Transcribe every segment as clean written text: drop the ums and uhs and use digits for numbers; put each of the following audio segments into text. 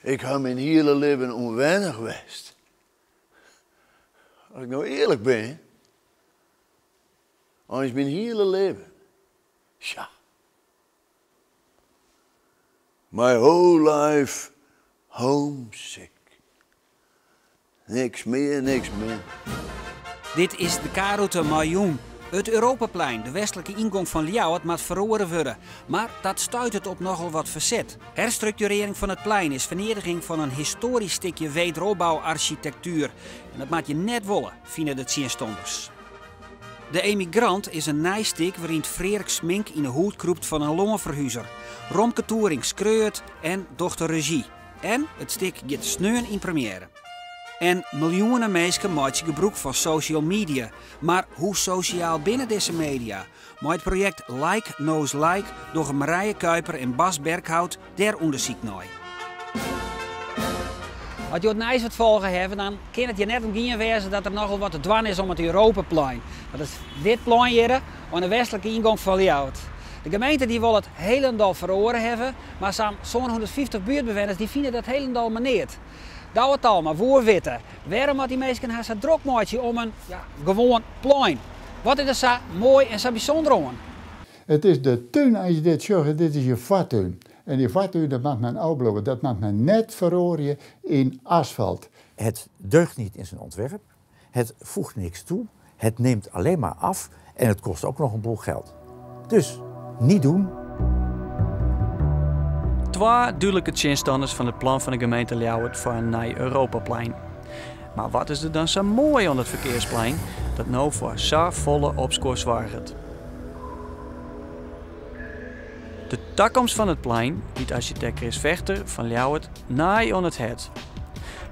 Ik heb mijn hele leven onwennig geweest. Als ik nou eerlijk ben, als mijn hele leven. Tja. My whole life homesick. Niks meer, niks min. Dit is de K-route Miljoen. Het Europaplein, de westelijke ingang van Ljouwert, moet verloren worden. Maar dat stuit het op nogal wat verzet. Herstructurering van het plein is vernietiging van een historisch stukje wederopbouwarchitectuur. En dat maakt je net wollen, vinden de tjenstonders. De Emigrant is een nijstik waarin het Freerk Smink in de hoed kroept van een longenverhuizer. Romke Toering skreut en dochter regie. En het stik gaat sneun in première. En miljoenen mensen maken gebruik van social media. Maar hoe sociaal binnen deze media? Met het project Like Knows Like door Marije Kuiper en Bas Berghout der onderzoek naar. Als je het nice wat volgen hebben, dan kan het je net omgeen wezen dat er nogal wat te dwan is om het Europaplein. Dat is dit plein hier aan de westelijke ingang van Ljouwert. De gemeente die wil het helemaal verloren hebben, maar zo'n 150 buurtbewoners die vinden dat helemaal maar niet. Dat het al, maar voor weten. Waarom had die mensen haar zo druk maken om een gewoon plein? Wat is er zo mooi en zo bijzonder aan? Het is de tuin, als je dit zegt, dit is je vattuin. En die vattuin, dat mag men opbouwen. Dat mag men net verrooien in asfalt. Het deugt niet in zijn ontwerp. Het voegt niks toe. Het neemt alleen maar af. En het kost ook nog een boel geld. Dus, niet doen. Twee duidelijke tjenstanders van het plan van de gemeente Ljouwert voor een nieuw Europaplein. Maar wat is er dan zo mooi aan het verkeersplein dat nou voor zo volle opscoors waard? De toekomst van het plein biedt architect Chris Vechter van Ljouwert naai aan het het.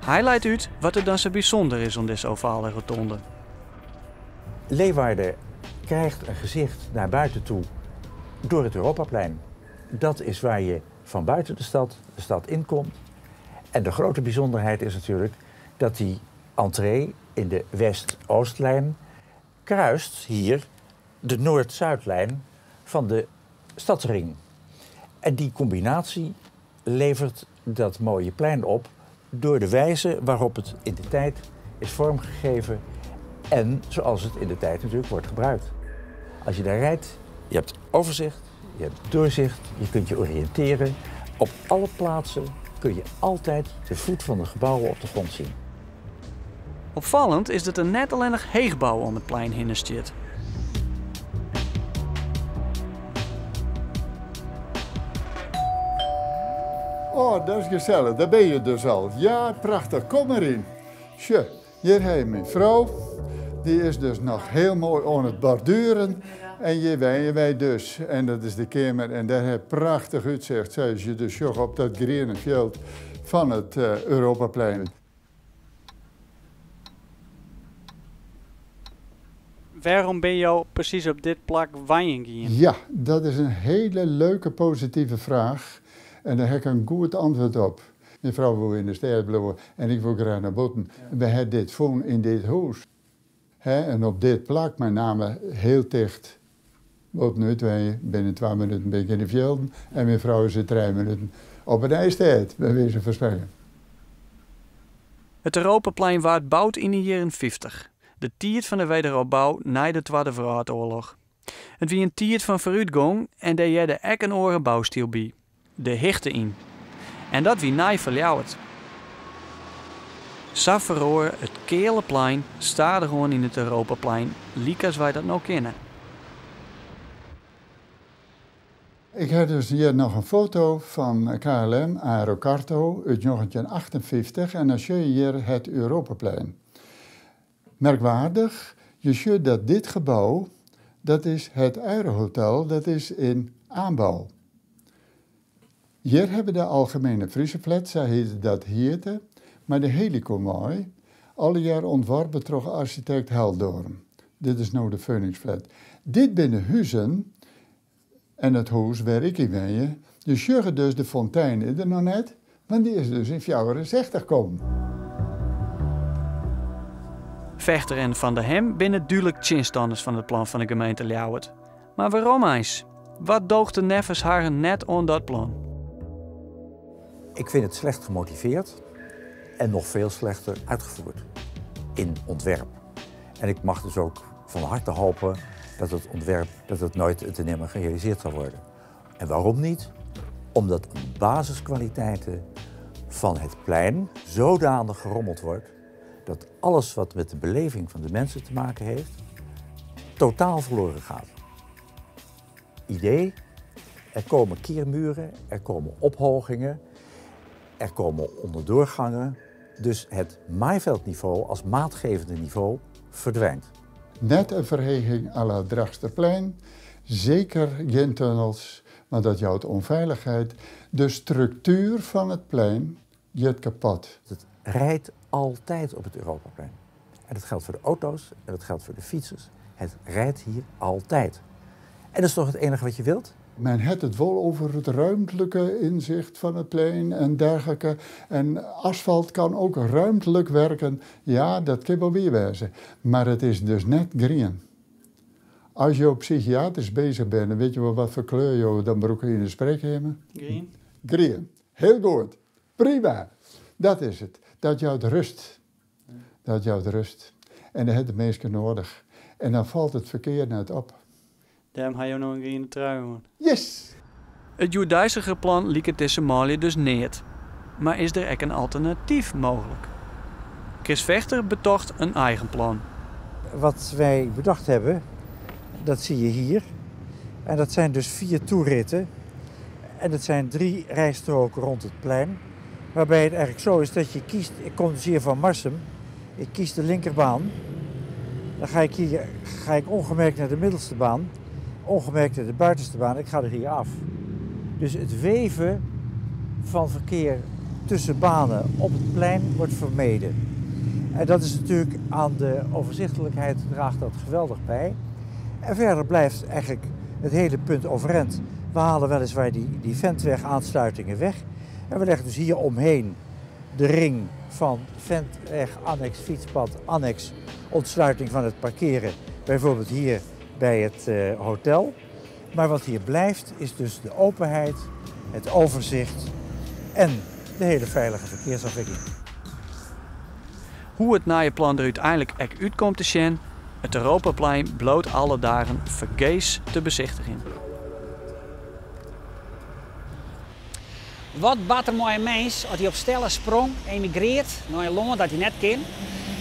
Hij leidt uit wat er dan zo bijzonder is aan deze ovale rotonde. Leeuwarden krijgt een gezicht naar buiten toe door het Europaplein. Dat is waar je van buiten de stad inkomt. En de grote bijzonderheid is natuurlijk dat die entree in de West-Oostlijn kruist hier de Noord-Zuidlijn van de stadsring. En die combinatie levert dat mooie plein op door de wijze waarop het in de tijd is vormgegeven en zoals het in de tijd natuurlijk wordt gebruikt. Als je daar rijdt, je hebt overzicht, je hebt doorzicht, je kunt je oriënteren. Op alle plaatsen kun je altijd de voet van de gebouwen op de grond zien. Opvallend is dat er net alleen nog heegbouw om het plein heen zit. Oh, dat is gezellig. Daar ben je dus al. Ja, prachtig. Kom erin. Tje, hier heb je mijn vrouw. Die is dus nog heel mooi aan het borduren. En wij dus. En dat is de kamer. En daar heb je prachtig uitzicht. Zoals je dus op dat groene veld van het Europaplein. Waarom ben je precies op dit plak wijngaan? Ja, dat is een hele leuke, positieve vraag. En daar heb ik een goed antwoord op. Mijn vrouw wil in de stad blijven en ik wil graag naar buiten. Ja. We hebben dit gewoon in dit huis. En op dit plak, mijn naam heel dicht. Buiten uit, wij binnen 2 minuten ben ik in de velden. En mijn vrouw zit 3 minuten op een ijstijd, bij wijze van spreken. Het Europaplein werd gebouwd in de jaren 50. De tijd van de wederopbouw na de Tweede Wereldoorlog. Het was een tijd van vooruitgang en daar je de ek een oren bouwstijl bij. De hichte in. En dat wie naai verljouwerd. Zo verroor het kele plein stadig gewoon in het Europaplein, liek als wij dat nou kennen. Ik heb dus hier nog een foto van KLM Aerocarto uit 1958 en dan zie je hier het Europaplein. Merkwaardig, je ziet dat dit gebouw, dat is het Eurohotel, dat is in aanbouw. Hier hebben de Algemene Friese Flat, zij heette dat hier, maar de Helicomooi, alle jaar ontworpen door architect Heldoorn. Dit is nou de Phoenix Flat. Dit binnen huizen en het huis waar ik in ben, je ziet dus de fontein er nog net, want die is dus in 64 gekomen. Vechter en Van der Hem binnen duidelijk tjenstanders van het plan van de gemeente Ljouwert. Maar waarom eens? Wat doogt de neffens haar net aan dat plan? Ik vind het slecht gemotiveerd en nog veel slechter uitgevoerd in ontwerp. En ik mag dus ook van harte hopen dat het ontwerp nooit te nimmer gerealiseerd zal worden. En waarom niet? Omdat de basiskwaliteiten van het plein zodanig gerommeld wordt dat alles wat met de beleving van de mensen te maken heeft, totaal verloren gaat. Idee, er komen keermuren, er komen ophogingen, er komen onderdoorgangen. Dus het maaiveldniveau als maatgevende niveau verdwijnt. Net een verheging à la Dragsterplein, zeker geen tunnels, maar dat jouwt onveiligheid. De structuur van het plein gaat kapot. Het rijdt altijd op het Europaplein. En dat geldt voor de auto's en dat geldt voor de fietsers. Het rijdt hier altijd. En dat is toch het enige wat je wilt? Men heeft het wel over het ruimtelijke inzicht van het plein en dergelijke. En asfalt kan ook ruimtelijk werken. Ja, dat kan wel weer wezen. Maar het is dus net green. Als je op psychiatrisch bezig bent, dan weet je wel wat voor kleur je dan broek in de spreekkamer. Green. Green. Heel goed. Prima. Dat is het. Dat jouwt rust. Dat jouwt rust. En dat heeft de mensen nodig. En dan valt het verkeer net op. Daarom ga je nog een green trui aan. Yes! Het Joerdijzige plan liep het tussen Somalië dus niet. Maar is er ook een alternatief mogelijk? Chris Vechter betocht een eigen plan. Wat wij bedacht hebben, dat zie je hier. En dat zijn dus 4 toeritten. En dat zijn 3 rijstroken rond het plein. Waarbij het eigenlijk zo is dat je kiest, ik kom dus hier van Marsum, ik kies de linkerbaan. Dan ga ik ongemerkt naar de middelste baan, ongemerkt naar de buitenste baan, ik ga er hier af. Dus het weven van verkeer tussen banen op het plein wordt vermeden. En dat is natuurlijk aan de overzichtelijkheid draagt dat geweldig bij. En verder blijft eigenlijk het hele punt overeind. We halen weliswaar die Ventweg aansluitingen weg. En we leggen dus hier omheen de ring van Ventweg, annex, fietspad, annex, ontsluiting van het parkeren. Bijvoorbeeld hier bij het hotel. Maar wat hier blijft is dus de openheid, het overzicht en de hele veilige verkeersafwikkeling. Hoe het naaienplan er uiteindelijk ook uitkomt te zien, het Europaplein bloot alle dagen vergees te bezichtigen. Wat baat er mooi een mens als hij op stellen sprong, emigreert naar een land dat hij net kent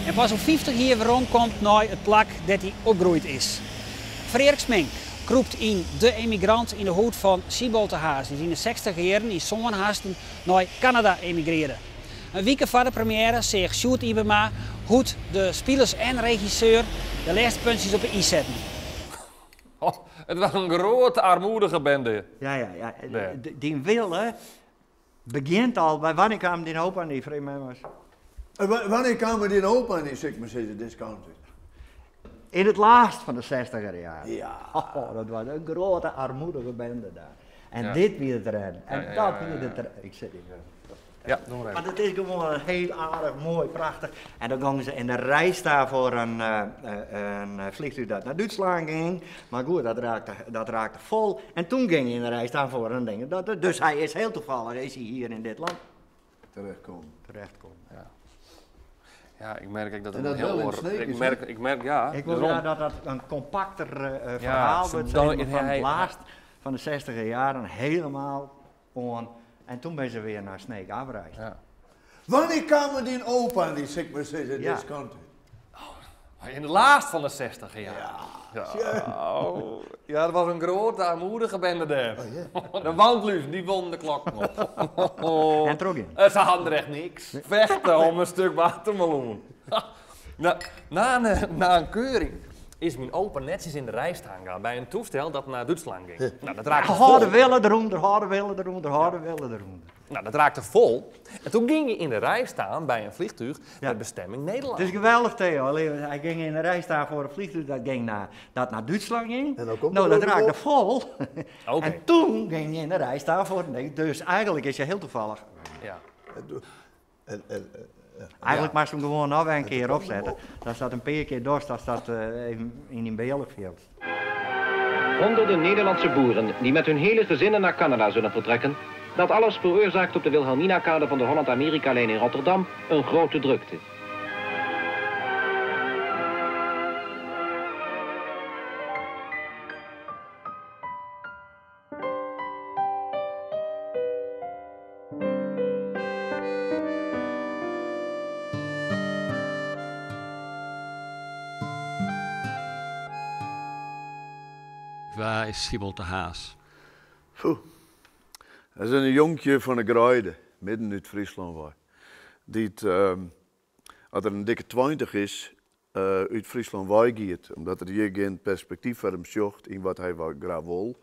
en pas op 50 jaar weer komt naar het plak dat hij opgegroeid is. Frederik Smink kroept in De Emigrant in de hoed van Siebold de Haas, die in de 60 jaren in Zongenhaasten naar Canada emigreerde. Een week voor de première zegt Sjoerd Ibema hoe de spelers en regisseur de laatste puntjes op de i zetten. Oh, het was een grote armoedige bende. Ja. Nee. Die wilde begint al bij wanneer kwam die opa niet, vreemd mij was. Wanneer kwamen die opa in zeg maar zeggen, discounter? In het laatst van de 60er jaren. Ja. Oh, dat was een grote armoedige bende daar. En Ja. dit weer het erin. En Ja, dat ja. weer het erin. Ik zit hier. Ja, doe maar Maar even. het is gewoon heel aardig, mooi, prachtig. En dan gingen ze in de rij staan voor een vliegtuig dat naar Duitsland ging. Maar goed, dat raakte vol. En toen ging hij in de rij staan voor een ding. Dus hij is heel toevallig is hij hier in dit land Terechtkomen. terechtgekomen. Ja, ik merk ook dat En het dat een heel wel in oor... Sneek is, Ik merk, ja. Ik wil daarom. graag dat dat een compacter verhaal zo wordt, dan- zeg maar, van hij- het laatst van de 60er jaren helemaal on. En toen ben ze weer naar Sneek afgereisd. Ja. Wanneer kwamen die opa die zeg maar zeggen, Ja. discounter? In de laatst van de 60 jaar. Ja, dat was een grote armoedige bende daar. De Wandluus, die won de klok nog. En terug in. Ze hadden er echt niks. Vechten om een stuk watermeloen. Na een keuring is mijn opa netjes in de rij staan gaan bij een toestel dat naar Duitsland ging. Nou, dat raakte vol. Harde willen eronder, harde willen eronder, harde willen eronder. Nou, dat raakte vol. En toen ging hij in de rij staan bij een vliegtuig Ja. met bestemming Nederland. Het is geweldig, Theo. Alleen, hij ging in de rij staan voor een vliegtuig dat naar Duitsland ging. En dan komt Nou, er dat ook raakte nog. vol. Oké. En toen ging hij in de rij staan voor een. Dus eigenlijk is je heel toevallig. Ja. Eigenlijk mag je hem gewoon nog een keer opzetten. Dat staat een paar keer dorst als dat even in een beeld viel. Honderden Nederlandse boeren die met hun hele gezinnen naar Canada zullen vertrekken, Dat alles veroorzaakt op de Wilhelmina-kade van de Holland-Amerika-lijn in Rotterdam een grote drukte. Waar is Schiphol de Haas? Poeh. Dat is een jonkje van de Gruide, midden uit Friesland waar. Die als er een dikke 20 is, uit Friesland weigeert. Omdat er hier geen perspectief voor hem zocht in wat hij graag wil.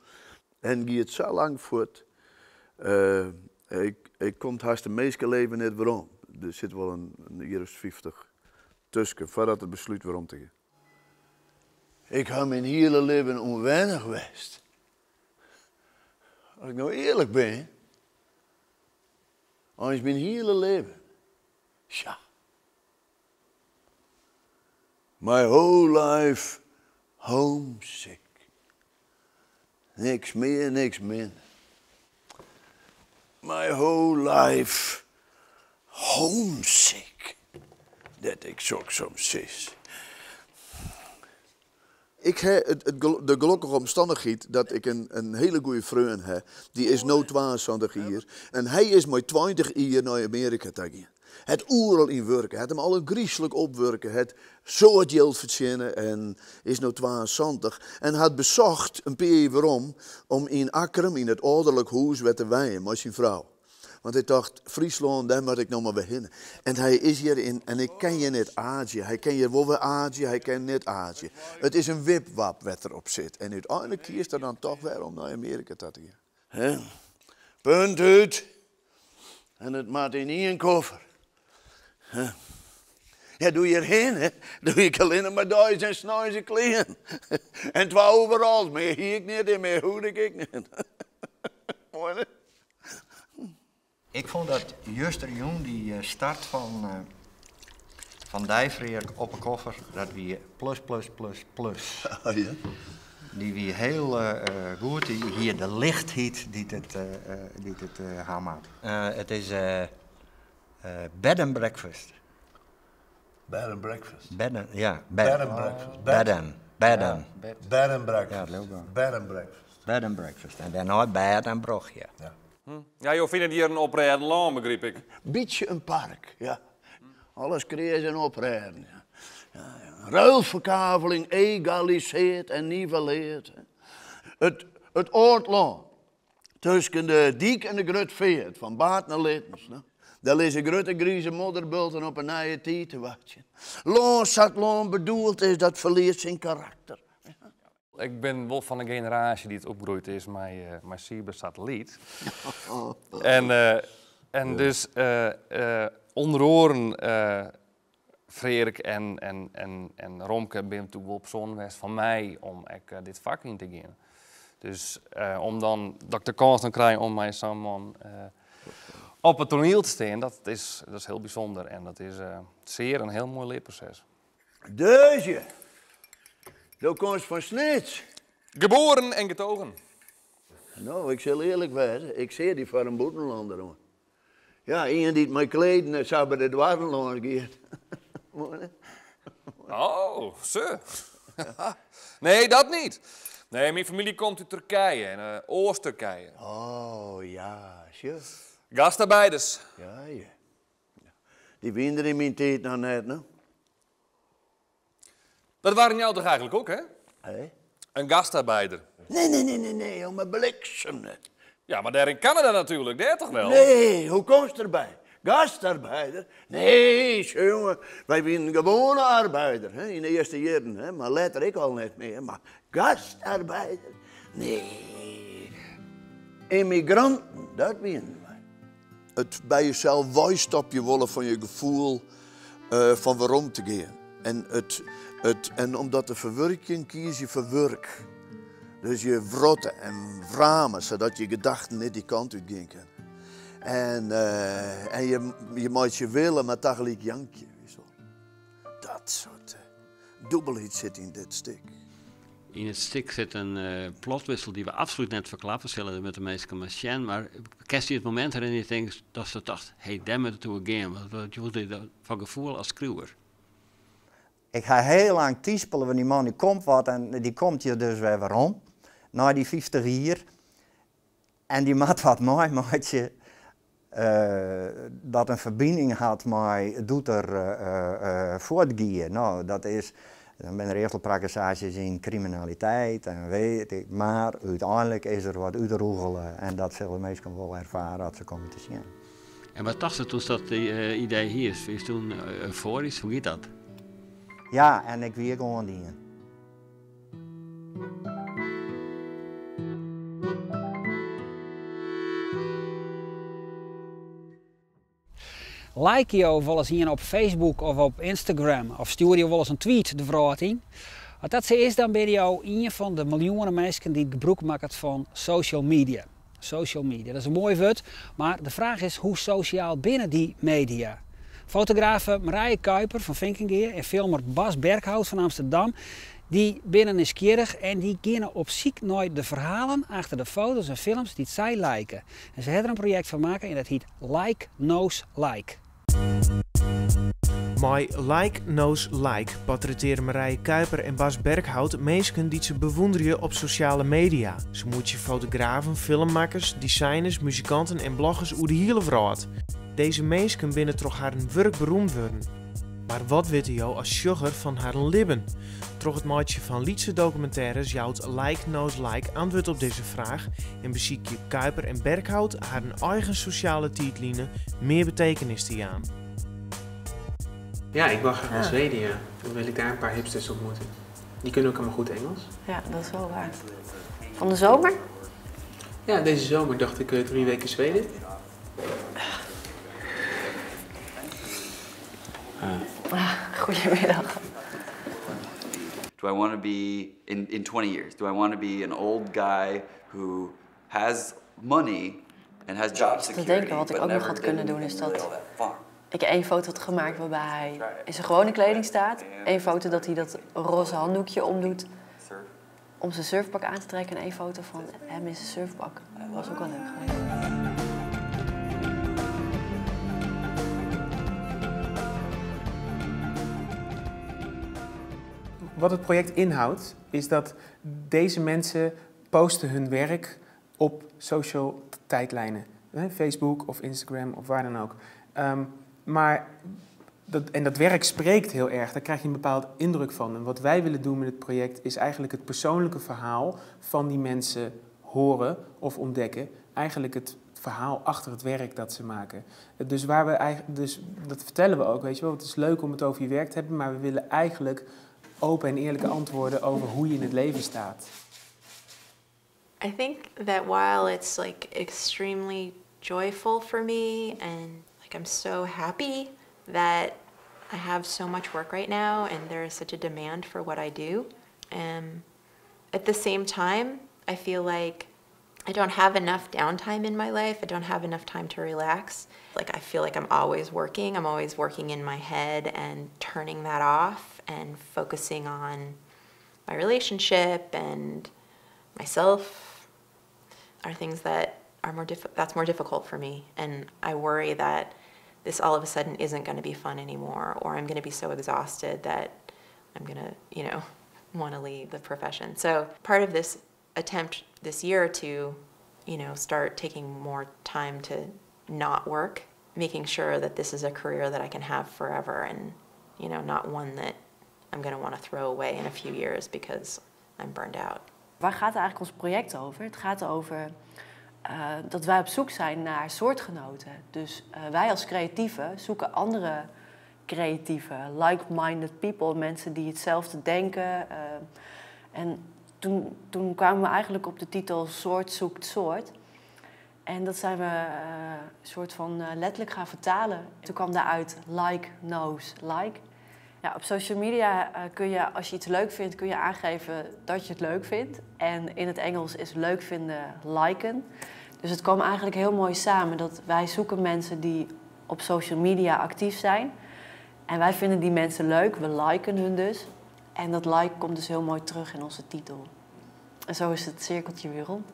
En gaat zo lang voort. Ik kom haast de meeste leven net waarom. Er zit wel een jaar of 50 tussen, voordat het besluit waarom te gaan. Ik heb mijn hele leven onwennig geweest. Als ik nou eerlijk ben, als mijn hele leven, ja. My whole life homesick. Niks meer, niks minder. My whole life homesick. Dat ik zo soms zeg. Ik heb de gelukkige omstandigheid dat ik een hele goede vriend heb. Die is nu 22 jaar. En hij is maar 20 jaar naar Amerika te gaan. Het oeral in werken. Het hem al een griezelig opwerken. Het zo het geld verdienen. En is nu 22. En had bezocht een paar jaar waarom. Om in Akrum, in het ouderlijk huis, te wijnen met zijn vrouw. Want hij dacht, Friesland, daar moet ik nog maar beginnen. En hij is hierin, en ik ken je niet Azië. Hij ken je wel weer Azië, hij kent niet Azië. Het is een wipwap wat erop zit. En uiteindelijk kiest hij dan toch weer om naar Amerika te gaan. Punt uit. En het maakt in één koffer. Ja, doe je erheen, hè? Doe ik alleen maar duis en snuis en kleren. En 2 overal, meer hier ik niet en meer hoed ik niet. Mooi, hè? Ik vond dat juist er jong die start van Dijverheer op een koffer, dat wie plus. Oh, ja? Die wie heel goed, die hier de lichtheid die het haalt. Het is bed and breakfast. Bed and breakfast. Ja, Bed and breakfast. Bed and breakfast. Ja, leuk wel. Bed and breakfast. Bed and breakfast. En daarna bed en brochje. Ja. Ja, joh, vindt het hier een oprijden land, begreep ik. Beetje een park, ja. Alles creëren en oprijden. Ja. Ja. Ruilverkaveling, egaliseert en niveleert. Het oordland tussen de Diek en de Grutveert, van Baat naar Littens. Daar is een grote grieze modderbulten op een nieuwe tijd te wachten. Loon zat loon bedoeld is, dat verliest zijn karakter. Ik ben wel van een generatie die het opgegroeid is met cybersatelliet. En dus onder oren Freek en Romke ben toen wel op zo'n west van mij om dit vak in te gaan. Dus om dan dat ik de kans dan krijg om mij samen op het toneel te staan, dat is heel bijzonder en dat is zeer een heel mooi leerproces. Deusje, dat komt van Snits. Geboren en getogen. Nou, ik zal eerlijk wezen, ik zie die voor een boetenlander. Hoor. Ja, iemand die mijn kleden zou bij de dwarrenland gaan. Oh, zo. Nee, dat niet. Nee, mijn familie komt uit Turkije, en Oost-Turkije. Oh, ja, sure. Gastarbeiders. Ja. Die winnen in mijn tijd nog net, no? Dat waren jou toch eigenlijk ook, hè? Hé? Een gastarbeider. Nee, maar bliksem net. Ja, maar daar in Canada natuurlijk, daar toch wel? Nee, hoe komt het erbij? Gastarbeider? Nee, jongen, wij zijn gewone arbeider, hè, in de eerste jaren, hè, maar later ik al niet meer. Maar gastarbeider? Nee. Immigranten, dat winnen wij. Het bij jezelf wijstapje willen van je gevoel van waarom te gaan. En omdat de verwerking kies je voor werk. Dus je vrotten en vramen, zodat je gedachten niet die kant uit gaan kunnen. En je maakt je willen, maar tegelijk jankje. Dat soort dubbelheid zit in dit stuk. In het stuk zit een plotwissel die we absoluut net verklappen zullen met de meeste machine. Maar kerst je het moment waarin je denkt dat ze dacht, hey, damn it to again. Wat was dit van gevoel als schreeuwer? Ik ga heel lang tiespelen, want die man die komt wat en die komt hier dus weer waarom. Na die 50 jaar. En die maakt wat mooi, maatje. Dat een verbinding had met doet er voortgaan. Nou, dat is, dan ben er eerst al praktisaties in criminaliteit en weet ik, maar uiteindelijk is er wat uitroegelen en dat zullen mensen wel ervaren als ze komen te zien. En wat dacht ze toen dat idee hier is? Is toen euforisch? Hoe geht dat? Ja, en ik weer gewoon die. Like je wel eens hier op Facebook of op Instagram of stuur je wel eens een tweet de vrouw in? Als dat zo is, dan ben je een van de miljoenen mensen die gebruik maken van social media. Social media, dat is een mooi woord, maar de vraag is hoe sociaal binnen die media? Fotografe Marije Kuiper van Vinkengeer en filmer Bas Berghout van Amsterdam, die binnen nieuwsgierig en die gaan op zoek naar de verhalen achter de foto's en films die zij liken. En ze hebben er een project van maken en dat heet Like Knows Like. My Like Knows Like portretteren Marije Kuiper en Bas Berghout mensen die ze bewonderen op sociale media. Ze moeten fotografen, filmmakers, designers, muzikanten en bloggers over de hele wereld. Deze mensen binnen toch haar werk beroemd worden. Maar wat weet je als sjogger van haar libben? Troch het maatje van liedse documentaires jouwt Like Knows Like antwoord op deze vraag en beziek je Kuiper en Berghout haar eigen sociale tijdlijnen meer betekenis te aan. Ja, ik wil graag naar Zweden, ja. Dan wil ik daar een paar hipsters ontmoeten. Die kunnen ook allemaal goed Engels. Ja, dat is wel waar. Van de zomer? Ja, deze zomer dacht ik 3 weken Zweden. Goedemiddag. Do I want to be, in 20 years, do I want to be an old guy who has money and has job security? Te denken, wat ik ook nog had kunnen doen is dat ik 1 foto had gemaakt waarbij hij in zijn gewone kleding staat. 1 foto dat hij dat roze handdoekje omdoet om zijn surfpak aan te trekken. En 1 foto van hem in zijn surfpak. Dat was ook wel leuk geweest. Wat het project inhoudt, is dat deze mensen posten hun werk op social tijdlijnen. Facebook of Instagram of waar dan ook. Maar dat werk spreekt heel erg, daar krijg je een bepaald indruk van. En wat wij willen doen met het project is eigenlijk het persoonlijke verhaal van die mensen horen of ontdekken. Eigenlijk het verhaal achter het werk dat ze maken. Dus dat vertellen we ook, weet je wel. Het is leuk om het over je werk te hebben, maar we willen eigenlijk open en eerlijke antwoorden over hoe je in het leven staat. I think that while it's like extremely joyful for me and like I'm so happy that I have so much work right now and there is such a demand for what I do, at the same time I feel like I don't have enough downtime in my life. I don't have enough time to relax. Like I feel like I'm always working. I'm always working in my head and turning that off and focusing on my relationship and myself are things that are that's more difficult for me. And I worry that this all of a sudden isn't going to be fun anymore, or I'm going to be so exhausted that I'm going to, want to leave the profession. So part of this attempt this year to, start taking more time to not work, making sure that this is a career that I can have forever and, not one that I'm going to want to throw away in a few years because I'm burned out. Waar gaat eigenlijk ons project over? Het gaat over dat wij op zoek zijn naar soortgenoten. Dus wij als creatieven zoeken andere creatieven, like-minded people, mensen die hetzelfde denken. En toen kwamen we eigenlijk op de titel Soort zoekt soort. En dat zijn we soort van letterlijk gaan vertalen. Toen kwam daaruit Like Knows Like. Ja, op social media kun je, als je iets leuk vindt, kun je aangeven dat je het leuk vindt. En in het Engels is leuk vinden liken. Dus het kwam eigenlijk heel mooi samen dat wij zoeken mensen die op social media actief zijn. En wij vinden die mensen leuk, we liken hun dus. En dat like komt dus heel mooi terug in onze titel. En zo is het cirkeltje weer rond.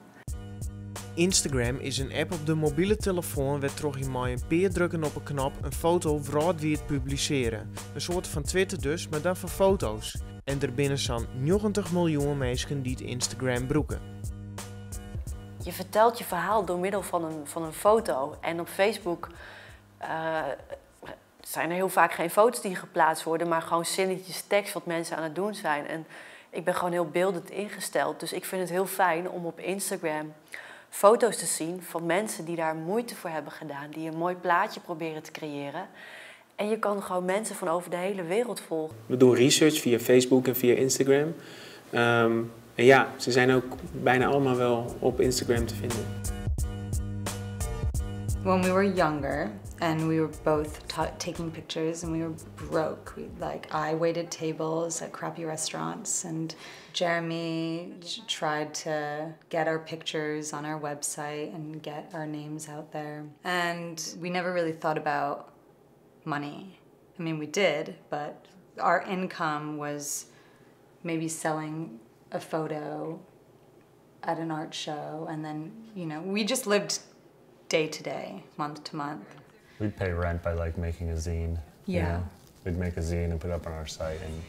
Instagram is een app op de mobiele telefoon waar toch je maar een peer drukken op een knop een foto vooruit wie het publiceren. Een soort van Twitter dus, maar dan voor foto's. En er binnen zo'n 90 miljoen mensen die het Instagram gebruiken. Je vertelt je verhaal door middel van een foto. En op Facebook zijn er heel vaak geen foto's die geplaatst worden, maar gewoon zinnetjes tekst wat mensen aan het doen zijn. En ik ben gewoon heel beeldend ingesteld. Dus ik vind het heel fijn om op Instagram foto's te zien van mensen die daar moeite voor hebben gedaan. Die een mooi plaatje proberen te creëren. En je kan gewoon mensen van over de hele wereld volgen. We doen research via Facebook en via Instagram. En ja, ze zijn ook bijna allemaal wel op Instagram te vinden. When we were younger and we were both taking pictures and we were broke, I waited tables at crappy restaurants and Jeremy tried to get our pictures on our website and get our names out there. And we never really thought about money. I mean, we did, but our income was maybe selling a photo at an art show, and then, we just lived day to day, month to month. We'd pay rent by making a zine. Yeah. We'd make a zine and put it up on our site and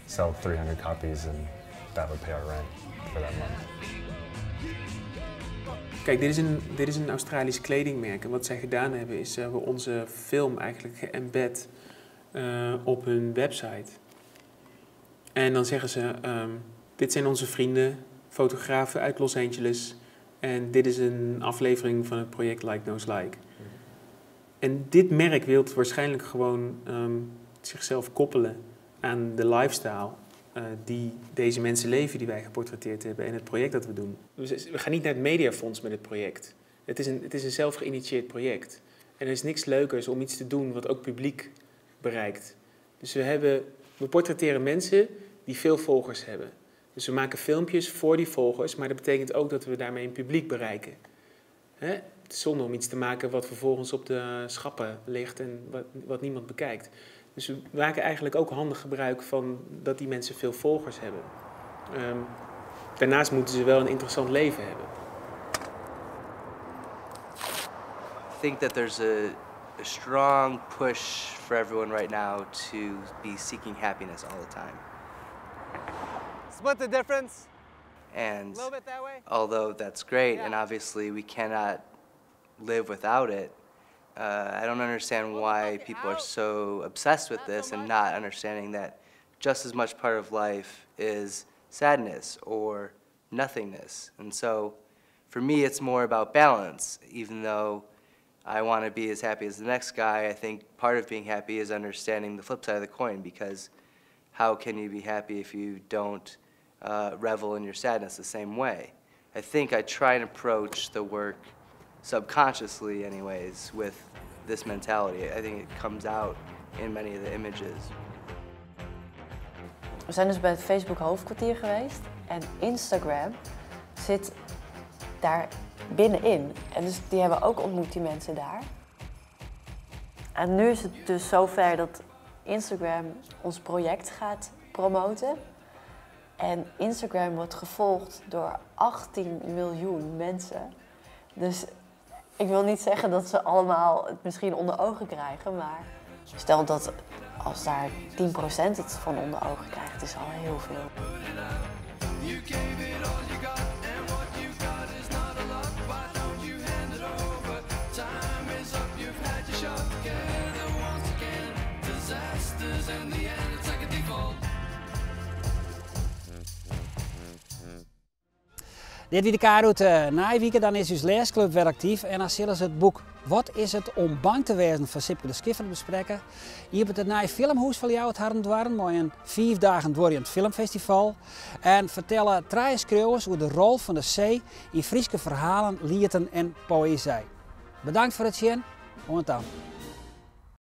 sell 300 copies, and that would pay our rent for that month. Kijk, dit is een Australisch kledingmerk en wat zij gedaan hebben is we onze film eigenlijk geëmbed op hun website. En dan zeggen ze, dit zijn onze vrienden, fotografen uit Los Angeles en dit is een aflevering van het project Like Knows Like. En dit merk wil waarschijnlijk gewoon zichzelf koppelen aan de lifestyle die deze mensen leven die wij geportretteerd hebben en het project dat we doen. We gaan niet naar het Mediafonds met het project. Het is een zelf geïnitieerd project. En er is niks leukers om iets te doen wat ook publiek bereikt. Dus we portretteren mensen die veel volgers hebben. Dus we maken filmpjes voor die volgers, maar dat betekent ook dat we daarmee een publiek bereiken. Het is zonde om iets te maken wat vervolgens op de schappen ligt en wat niemand bekijkt. Dus we maken eigenlijk ook handig gebruik van dat die mensen veel volgers hebben. Daarnaast moeten ze wel een interessant leven hebben. I think that there's a strong push for everyone right now to be seeking happiness all the time. Split the difference. And a little bit that way. Although that's great, and obviously we cannot live without it, I don't understand why people are so obsessed with this and not understanding that just as much part of life is sadness or nothingness. And so for me, it's more about balance. Even though I want to be as happy as the next guy, I think part of being happy is understanding the flip side of the coin, because how can you be happy if you don't revel in your sadness the same way? I think I try and approach the work subconsciously anyways with this mentality. I think it comes out in many of the images. We zijn dus bij het Facebook hoofdkwartier geweest en Instagram zit daar binnenin. En dus die hebben ook ontmoet, die mensen daar. En nu is het dus zover dat Instagram ons project gaat promoten. En Instagram wordt gevolgd door 18 miljoen mensen. Dus ik wil niet zeggen dat ze allemaal het misschien onder ogen krijgen, maar stel dat als daar 10% het van onder ogen krijgt, is al heel veel. Dit wie de K-route naaiwieken, dan is dus leesclub weer actief en dan zullen ze het boek Wat is het om bang te wezen van Sipke de Schiffer bespreken. Hier op het Naai Filmhuis van jou het Harendwarren, met een 5 dagen doorjend filmfestival. En vertellen 3 schreeuwers over de rol van de zee in Friese verhalen, liederen en poëzie. Bedankt voor het zien. Tot dan.